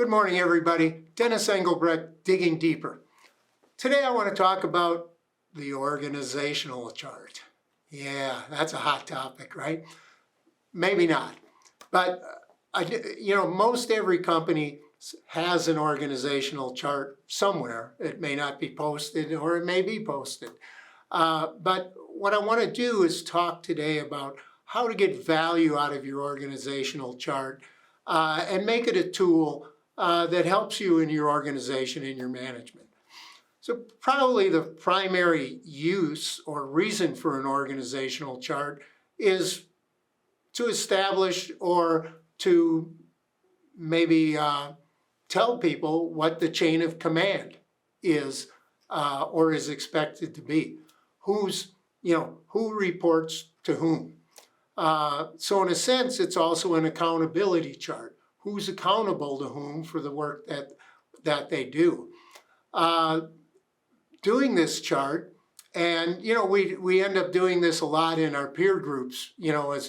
Good morning, everybody. Dennis Engelbrecht, Digging Deeper. Today I want to talk about the organizational chart. Yeah, that's a hot topic, right? Maybe not. But, most every company has an organizational chart somewhere. It may not be posted or it may be posted. But what I want to do is talk today about how to get value out of your organizational chart and make it a tool that helps you in your organization and your management. So probably the primary use or reason for an organizational chart is to establish or to maybe tell people what the chain of command is or is expected to be. Who reports to whom. So in a sense, it's also an accountability chart. Who's accountable to whom for the work that they do. Doing this chart, and we end up doing this a lot in our peer groups,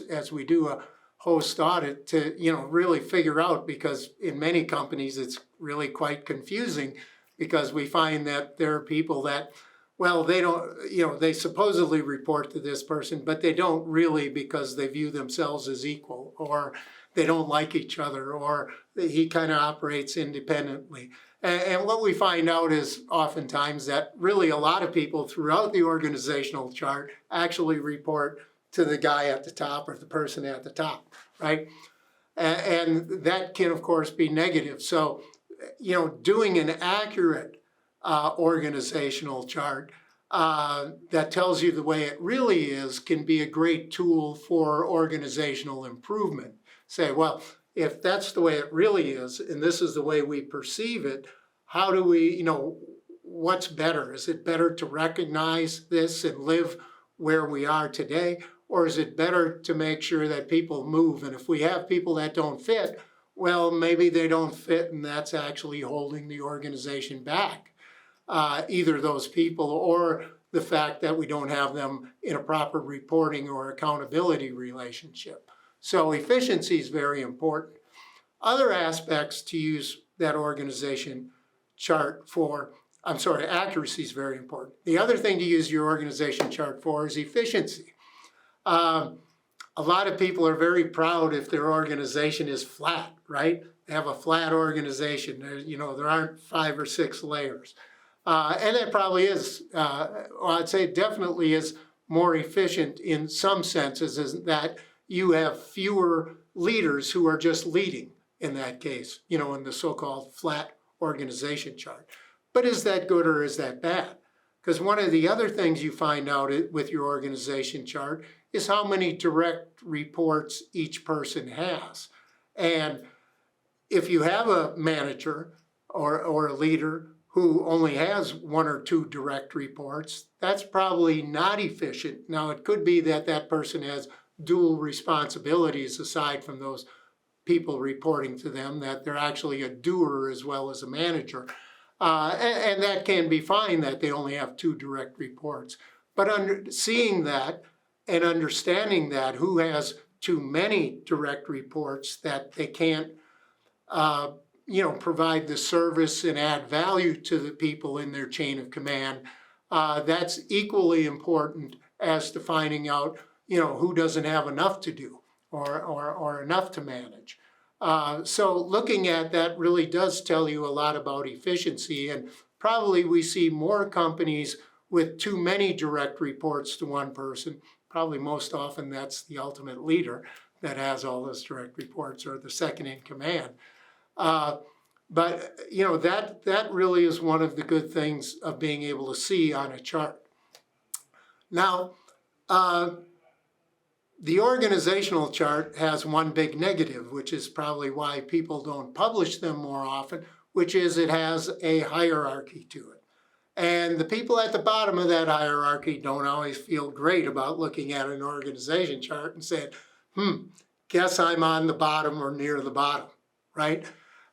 as we do a host audit to really figure out, because in many companies it's really quite confusing, because we find that there are people that, well, they don't, they supposedly report to this person, but they don't really, because they view themselves as equal, or they don't like each other, or he kind of operates independently. And what we find out is oftentimes that really a lot of people throughout the organizational chart actually report to the guy at the top or the person at the top, right? And that can, of course, be negative. So, doing an accurate organizational chart that tells you the way it really is can be a great tool for organizational improvement. Say, well, if that's the way it really is, and this is the way we perceive it, how do we, what's better? Is it better to recognize this and live where we are today? Or is it better to make sure that people move? And if we have people that don't fit, well, maybe they don't fit, and that's actually holding the organization back. Either those people or the fact that we don't have them in a proper reporting or accountability relationship. So efficiency is very important. Other aspects to use that organization chart for, accuracy is very important. The other thing to use your organization chart for is efficiency. A lot of people are very proud if their organization is flat, right? They have a flat organization. There aren't 5 or 6 layers. And that probably is, I'd say it definitely is more efficient in some senses, is that you have fewer leaders who are just leading in that case, in the so-called flat organization chart. But is that good or is that bad? Because one of the other things you find out with your organization chart is how many direct reports each person has. And if you have a manager or a leader who only has 1 or 2 direct reports, that's probably not efficient. Now, it could be that that person has dual responsibilities aside from those people reporting to them, that they're actually a doer as well as a manager. And that can be fine that they only have 2 direct reports. But seeing that and understanding that who has too many direct reports, that they can't provide the service and add value to the people in their chain of command, that's equally important as to finding out, who doesn't have enough to do or enough to manage. So looking at that really does tell you a lot about efficiency, and probably we see more companies with too many direct reports to one person. Probably most often that's the ultimate leader that has all those direct reports, or the second in command. But that really is one of the good things of being able to see on a chart. Now, the organizational chart has one big negative, which is probably why people don't publish them more often, which is it has a hierarchy to it. And the people at the bottom of that hierarchy don't always feel great about looking at an organization chart and saying, guess I'm on the bottom or near the bottom, right?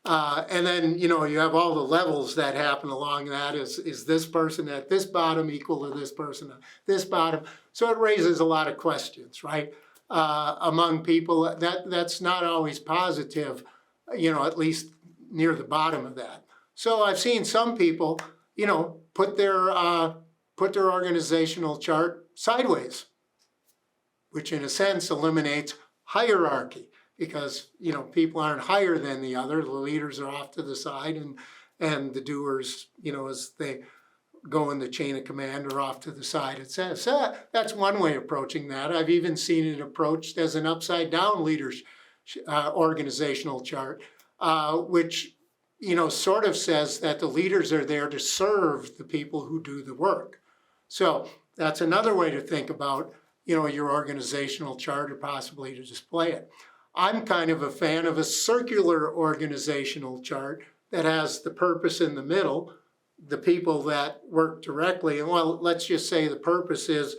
And then, you have all the levels that happen along that. Is this person at this bottom equal to this person at this bottom? So it raises a lot of questions, right? Among people, that's not always positive, at least near the bottom of that. So I've seen some people, put their organizational chart sideways, which in a sense eliminates hierarchy, because people aren't higher than the other. The leaders are off to the side, and the doers, as they go in the chain of command, are off to the side. It says that's one way of approaching that. I've even seen it approached as an upside down leadership organizational chart, which sort of says that the leaders are there to serve the people who do the work. So that's another way to think about your organizational chart, or possibly to display it. I'm kind of a fan of a circular organizational chart that has the purpose in the middle, the people that work directly, and let's just say the purpose is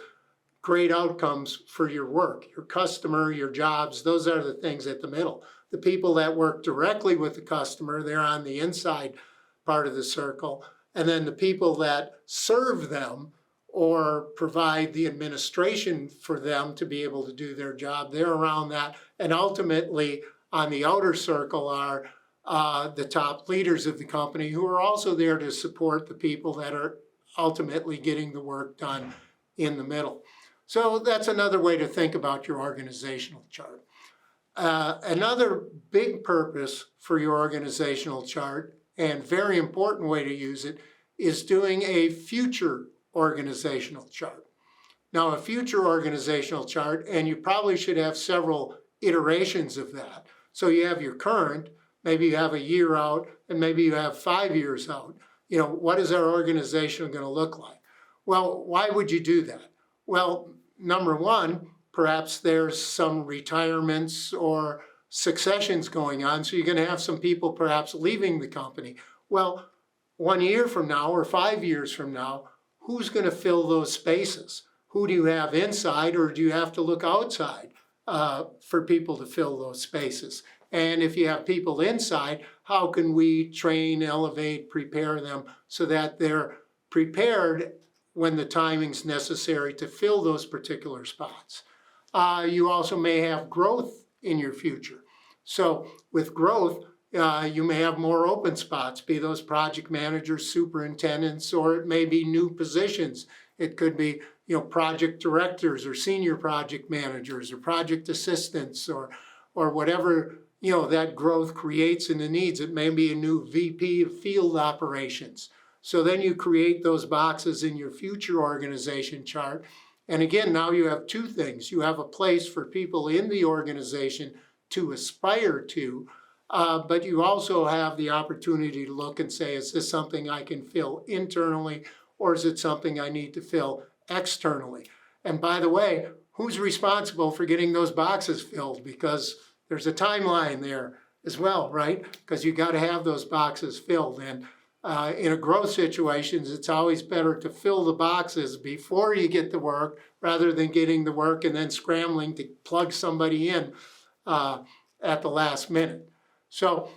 great outcomes for your work, your customer, your jobs. Those are the things at the middle. The people that work directly with the customer, they're on the inside part of the circle. And then the people that serve them or provide the administration for them to be able to do their job, they're around that. And ultimately, on the outer circle are the top leaders of the company, who are also there to support the people that are ultimately getting the work done in the middle. So that's another way to think about your organizational chart. Another big purpose for your organizational chart, and very important way to use it, is doing a future organizational chart. Now, a future organizational chart, and you probably should have several iterations of that. So you have your current, maybe you have a year out, and maybe you have 5 years out. What is our organization going to look like? Well, why would you do that? Well, number one, perhaps there's some retirements or successions going on, so you're going to have some people perhaps leaving the company. Well, 1 year from now or 5 years from now, who's going to fill those spaces? Who do you have inside, or do you have to look outside for people to fill those spaces? And if you have people inside, how can we train, elevate, prepare them so that they're prepared when the timing's necessary to fill those particular spots? You also may have growth in your future. So with growth, you may have more open spots, be those project managers, superintendents, or it may be new positions. It could be, project directors or senior project managers or project assistants or whatever, that growth creates in the needs. It may be a new VP of field operations. So then you create those boxes in your future organization chart. And again, now you have two things. You have a place for people in the organization to aspire to, but you also have the opportunity to look and say, is this something I can fill internally, or is it something I need to fill externally? And by the way, who's responsible for getting those boxes filled? Because there's a timeline there as well, right? Because you got to have those boxes filled. And in a growth situations, it's always better to fill the boxes before you get the work, rather than getting the work and then scrambling to plug somebody in at the last minute. So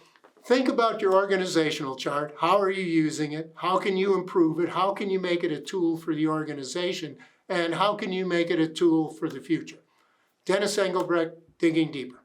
think about your organizational chart. How are you using it? How can you improve it? How can you make it a tool for the organization? And how can you make it a tool for the future? Dennis Engelbrecht, Digging Deeper.